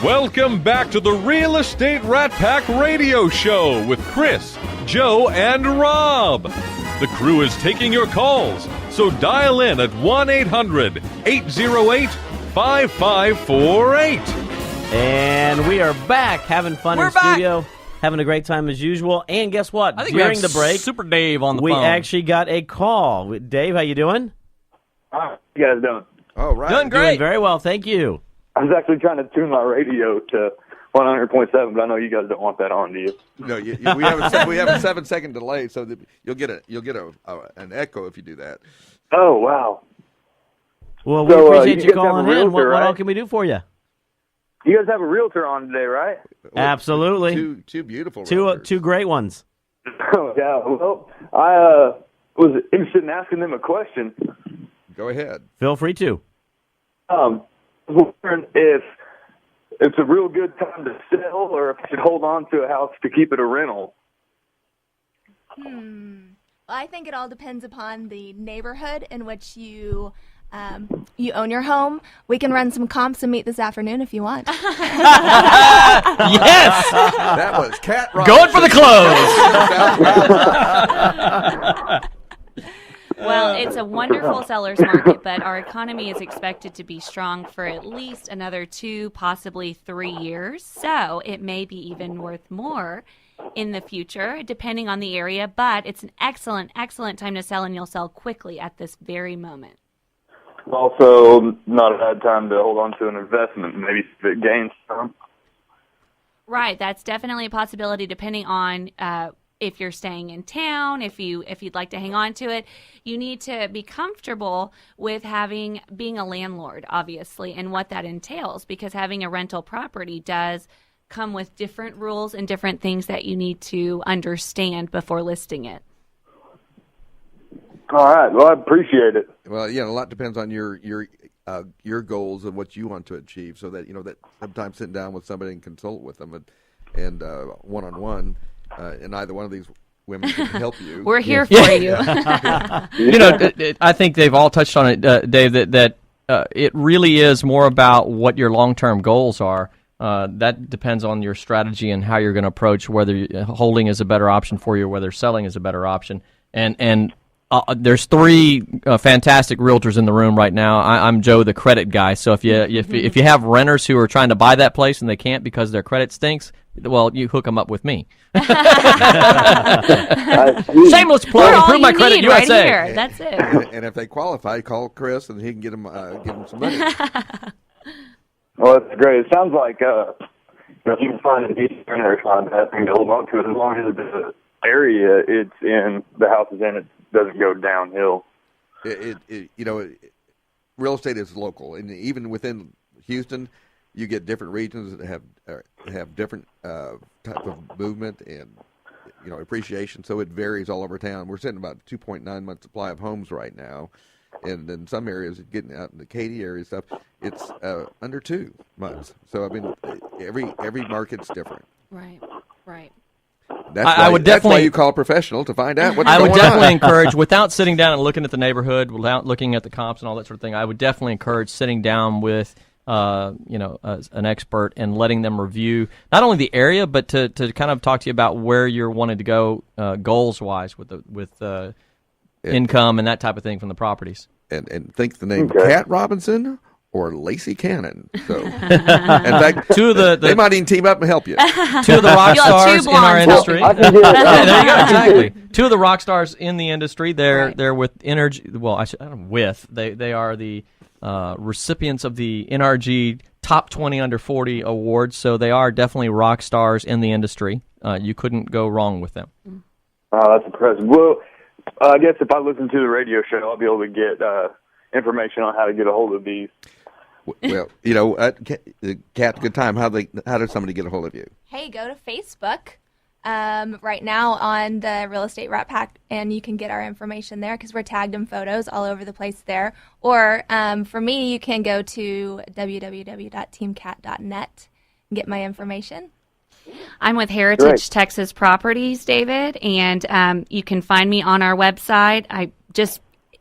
Welcome back to the Real Estate Rat Pack Radio Show with Chris, Joe, and Rob. The crew is taking your calls, so dial in at 1-800-808-5548. And we are back having fun in studio, having a great time as usual. And guess what? I think during the break, Super Dave on the we phone. actually got a call. Dave, how you doing? How you guys doing? All right. Doing great. Doing very well, thank you. I was actually trying to tune my radio to 100.7, but I know you guys don't want that on, do you? No, we have a 7-second delay, so that you'll get an echo if you do that. Oh, wow. Well, we So, appreciate you you guys have a calling in. realtor, What all right? can we do for you? You guys have a realtor on today, right? Absolutely. Two beautiful Two realtors. two great ones. Oh, yeah. Well, I was interested in asking them a question. Go ahead. Feel free to. I was wondering if it's a real good time to sell or if I should hold on to a house to keep it a rental. Well, I think it all depends upon the neighborhood in which you own your home. We can run some comps and meet this afternoon if you want. Yes! That was Cat Robinson. Going for the close! Well, it's a wonderful seller's market, but our economy is expected to be strong for at least another 2, possibly 3 years. So it may be even worth more in the future, depending on the area. But it's an excellent, excellent time to sell, and you'll sell quickly at this very moment. Also, not a bad time to hold on to an investment, maybe if it gains some. Right, that's definitely a possibility, depending on if you're staying in town, if you'd like to hang on to it. You need to be comfortable with being a landlord, obviously, and what that entails, because having a rental property does come with different rules and different things that you need to understand before listing it. All right. Well, I appreciate it. Well, yeah, a lot depends on your goals and what you want to achieve. So that that sometimes sitting down with somebody and consult with them and one-on-one, and either one of these women can help you. We're here for you. I think they've all touched on it, Dave, that it really is more about what your long-term goals are. That depends on your strategy and how you're going to approach whether holding is a better option for you or whether selling is a better option. And there's 3 fantastic realtors in the room right now. I'm Joe, the credit guy. So if you have renters who are trying to buy that place and they can't because their credit stinks, well, you hook them up with me. Shameless plug. Improve my credit, right USA. here. That's it. And if they qualify, call Chris and he can give them some money. Well, that's great. It sounds like if you can find a decent renter, it's not a bad thing to hold on to it as long as the area it's in, the house is in, it doesn't go downhill. Real estate is local, and even within Houston, you get different regions that have different type of movement and appreciation. So it varies all over town. We're sitting about 2.9 months supply of homes right now, and in some areas, getting out in the Katy area stuff, it's under 2 months. So I mean, every market's different. Right. That's why you call a professional to find out what's going on. I would definitely encourage, without sitting down and looking at the neighborhood, without looking at the comps and all that sort of thing, I would definitely encourage sitting down with an expert and letting them review not only the area, but to kind of talk to you about where you're wanting to go goals-wise with income and that type of thing from the properties. And think the name Cat Robinson or Lacey Cannon. So, in fact, they might even team up and help you. 2 of the rock stars in our industry. I can get it. Yeah, there you go. Exactly. 2 of the rock stars in the industry. They're with Energy. Well, I don't know, they are the recipients of the NRG Top 20 Under 40 awards. So they are definitely rock stars in the industry. You couldn't go wrong with them. Oh, that's impressive. Well, I guess if I listen to the radio show, I'll be able to get information on how to get a hold of these. Well, Cat, good time. How does somebody get a hold of you? Hey, go to Facebook right now on the Real Estate Rat Pack, and you can get our information there because we're tagged in photos all over the place there. Or for me, you can go to www.teamcat.net and get my information. I'm with Heritage Texas Properties, David, and you can find me on our website.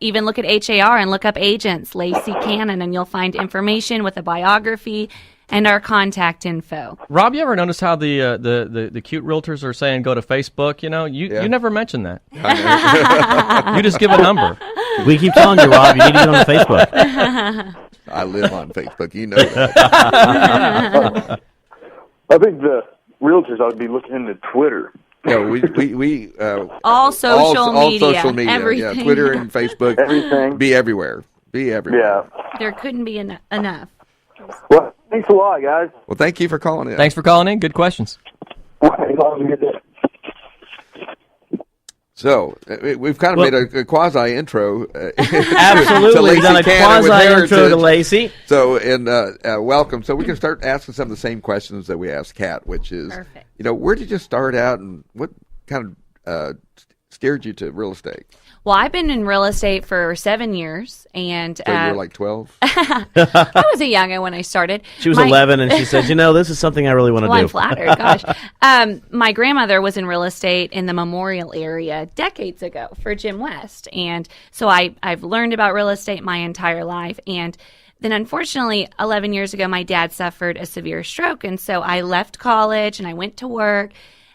even look at HAR and look up agents, Lacey Cannon, and you'll find information with a biography and our contact info. Rob, you ever notice how the cute realtors are saying go to Facebook? You know, you never mention that. You just give a number. We keep telling you, Rob, you need to get on Facebook. I live on Facebook. You know that. I think the realtors ought to be looking into Twitter. No, we All social media, all social media, everything. yeah, Twitter and Facebook, Everything. Be everywhere. Yeah. There couldn't be enough. Well, thanks a lot, guys. Well, thank you for calling in. Thanks for calling in. Good questions. Have a good day. So we've kind of made a quasi intro. Absolutely, we've done a quasi intro to Lacey. So, and welcome. So we can start asking some of the same questions that we asked Kat, which is, Perfect. where did you start out, and what kind of steered you to real estate? Well, I've been in real estate for 7 years, and So you were like 12. I was a youngin' when I started. She was 11, and she said, this is something I really want to do. I'm flattered. Gosh. My grandmother was in real estate in the Memorial area decades ago for Jim West. And so I've learned about real estate my entire life. And then unfortunately, 11 years ago, my dad suffered a severe stroke. And so I left college and I went to work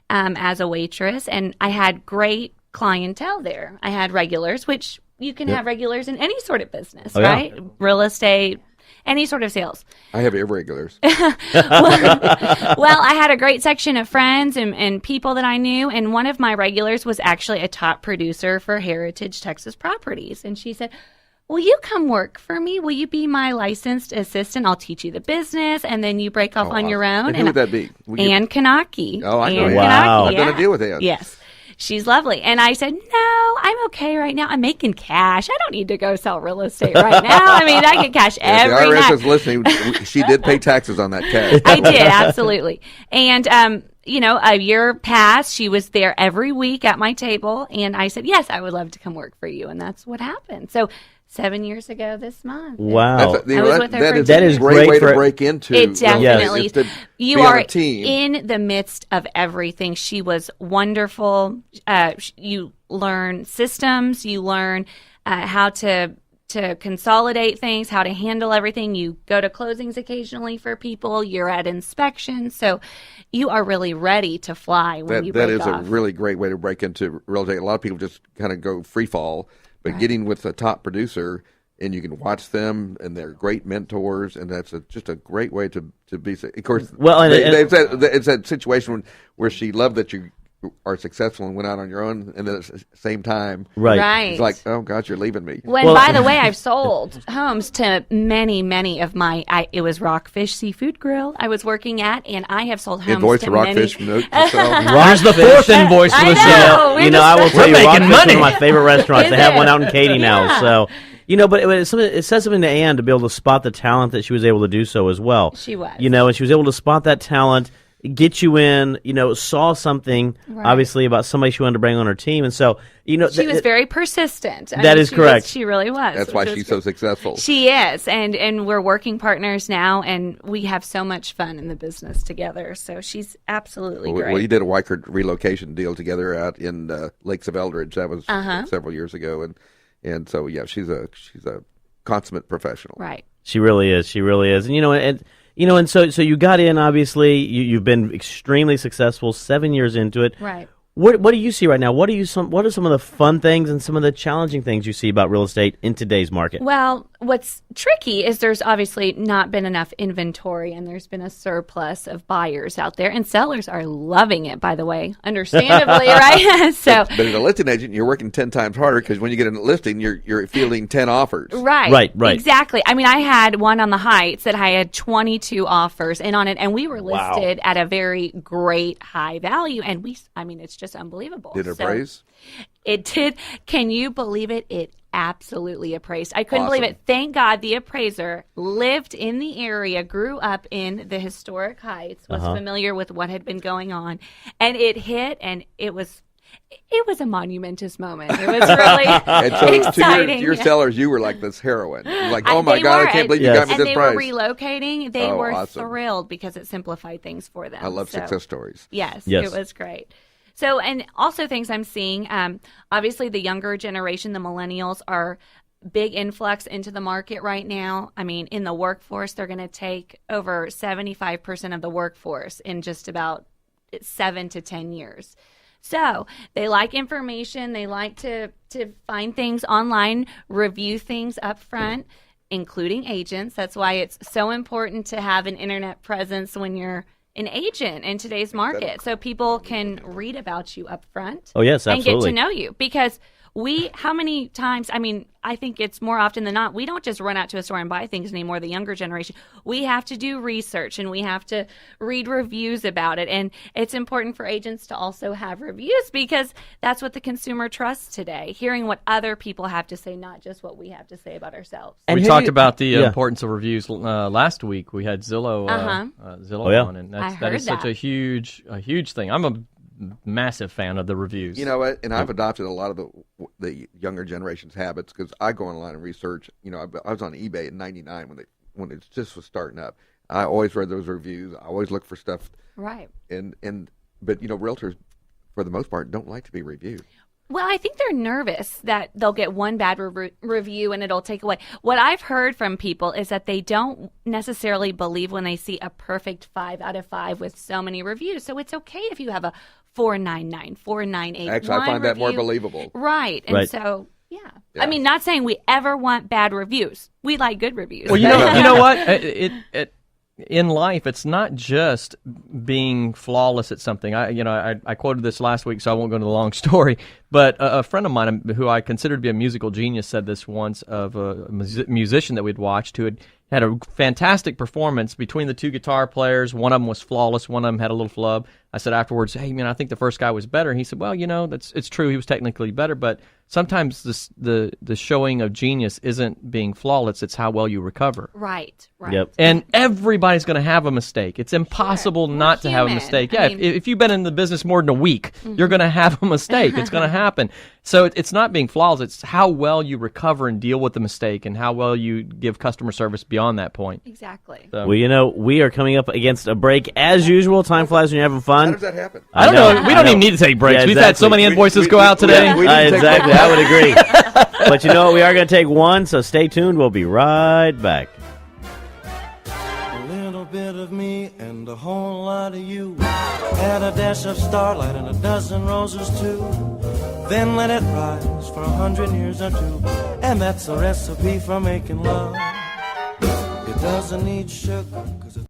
as a waitress. And I had great clientele there. I had regulars, which you can have regulars in any sort of business, right? Yeah. Real estate, any sort of sales. I have irregulars. Well, I had a great section of friends and people that I knew, and one of my regulars was actually a top producer for Heritage Texas Properties. And she said, will you come work for me? Will you be my licensed assistant? I'll teach you the business, and then you break off on your own. And who would that be? Ann Kanaki. Oh, I know. Wow. I've done a deal with Ann. Yes. She's lovely. And I said, no, I'm okay right now. I'm making cash. I don't need to go sell real estate right now. I mean, I get cash every the IRS night. is listening. She did pay taxes on that cash. I did, absolutely. And, a year passed. She was there every week at my table. And I said, yes, I would love to come work for you. And that's what happened. So 7 years ago this month. Wow. That is a great way to break into. It definitely. Yes. You are in the midst of everything. She was wonderful. You learn systems. You learn how to consolidate things, how to handle everything. You go to closings occasionally for people. You're at inspections. So you are really ready to fly when you break off. That is a really great way to break into real estate. A lot of people just kind of go free fall. But getting with a top producer, and you can watch them, and they're great mentors, and that's just a great way to be. Of course, it's that situation where she loved that you are successful and went out on your own, and then at the same time, right. It's like, oh God, you're leaving me. By the way, I've sold homes to many of my. It was Rockfish Seafood Grill I was working at, and I have sold homes invoice to Rockfish many. Here's the fourth invoice for the show. I will tell you, Rockfish is one of my favorite restaurants. They have one out in Katy now, so. But it says something to Ann to be able to spot the talent that she was able to do so as well. She was. And she was able to spot that talent, get you in, saw something, obviously, about somebody she wanted to bring on her team. And so, she was very persistent. That is correct. She really was. That's why she's so successful. She is. And we're working partners now, and we have so much fun in the business together. So she's absolutely great. Well, you did a Weichert relocation deal together out in Lakes of Eldridge. That was several years ago. And so, yeah, she's a consummate professional. Right. She really is. And so you got in, obviously, you've been extremely successful, 7 years into it. Right. What do you see right now? What are some of the fun things and some of the challenging things you see about real estate in today's market? Well, what's tricky is there's obviously not been enough inventory, and there's been a surplus of buyers out there, and sellers are loving it, by the way, understandably, right? But as a listing agent, you're working 10 times harder because when you get a listing, you're fielding 10 offers. Right. Exactly. I mean, I had one on the Heights that I had 22 offers in on it, and we were listed at a very great high value, and it's just unbelievable. Did it appraise? It did. Can you believe it? It absolutely appraised. I couldn't believe it. Thank God the appraiser lived in the area, grew up in the historic Heights, was familiar with what had been going on, and it hit, and it was a monumentous moment. It was really exciting. To your sellers, you were like this heroine. Like, oh my God, I can't believe you got me this price. And they were relocating. They were thrilled because it simplified things for them. I love success stories. Yes, it was great. So, and also things I'm seeing, obviously the younger generation, the millennials, are big influx into the market right now. I mean, in the workforce, they're going to take over 75% of the workforce in just about 7 to 10 years. So they like information. They like to find things online, review things up front, including agents. That's why it's so important to have an internet presence when you're an agent in today's market, so people can read about you up front. Oh, yes, absolutely. And get to know you. Because how many times, I mean, I think it's more often than not, we don't just run out to a store and buy things anymore, the younger generation. We have to do research and we have to read reviews about it. And it's important for agents to also have reviews because that's what the consumer trusts today, hearing what other people have to say, not just what we have to say about ourselves. And we talked about the importance of reviews last week. We had Zillow, Zillow on, and that is such a huge thing. I'm a massive fan of the reviews. You know what? And I've adopted a lot of the younger generation's habits because I go online and research. You know, I was on eBay in '99 when it just was starting up. I always read those reviews. I always look for stuff. Right. But you know, realtors for the most part don't like to be reviewed. Well, I think they're nervous that they'll get one bad review and it'll take away. What I've heard from people is that they don't necessarily believe when they see a perfect 5 out of 5 with so many reviews. So it's okay if you have a 499, 498. Actually, I find that more believable. Right. And so, yeah. I mean, not saying we ever want bad reviews. We like good reviews. Well, you know what? In life, it's not just being flawless at something. I quoted this last week, so I won't go into the long story. But a friend of mine, who I consider to be a musical genius, said this once of a musician that we'd watched who had a fantastic performance between the two guitar players. One of them was flawless. One of them had a little flub. I said afterwards, "Hey, man, I think the first guy was better." And he said, "Well, it's true. He was technically better, but sometimes the showing of genius isn't being flawless. It's how well you recover." Right. Yep. And everybody's going to have a mistake. It's impossible not to have a mistake. Yeah, if you've been in the business more than a week, you're going to have a mistake. It's going to happen. So it's not being flawless. It's how well you recover and deal with the mistake and how well you give customer service beyond that point. Exactly. So. Well, we are coming up against a break. As usual, time flies when you're having fun. How does that happen? I don't know. We don't even need to take breaks. Yeah, exactly. We've had so many invoices go out today. Exactly. I would agree. But you know what? We are going to take one, so stay tuned. We'll be right back. A little bit of me and a whole lot of you. Add a dash of starlight and a dozen roses too. Then let it rise for 100 years or two. And that's a recipe for making love. It doesn't need sugar, 'cause it's